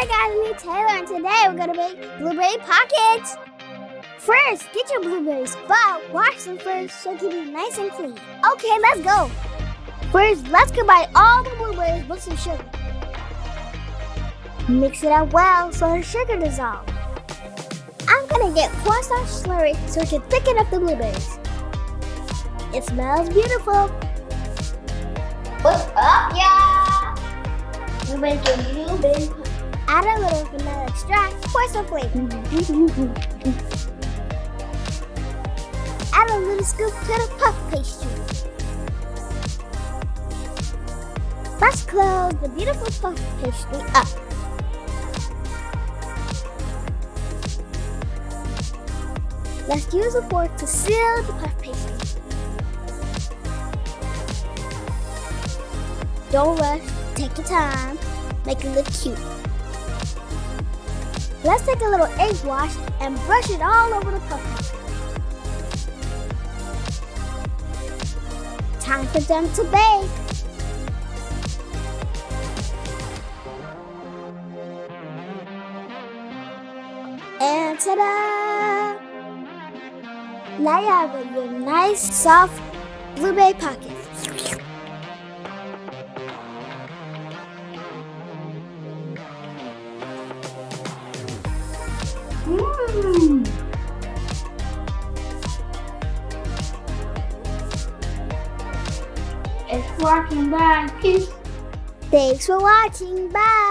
Hey guys, it's me Taylor, and today we're gonna make blueberry pockets. First, get your blueberries, but wash them first so it can be nice and clean. Okay, let's go. First, let's combine all the blueberries with some sugar. Mix it up well so the sugar dissolves. I'm gonna get cornstarch slurry so it can thicken up the blueberries. It smells beautiful. What's up, y'all? We're making blueberry pie. Add a little vanilla extract for some flavor. Add a little scoop to the puff pastry. Let's close the beautiful puff pastry up. Let's use a fork to seal the puff pastry. Don't rush, take your time, make it look cute. Let's take a little egg wash and brush it all over the puff pastry. Time for them to bake. And ta-da! Now you have your nice, soft blueberry pockets. It's walking by. Peace. Thanks for watching. Bye.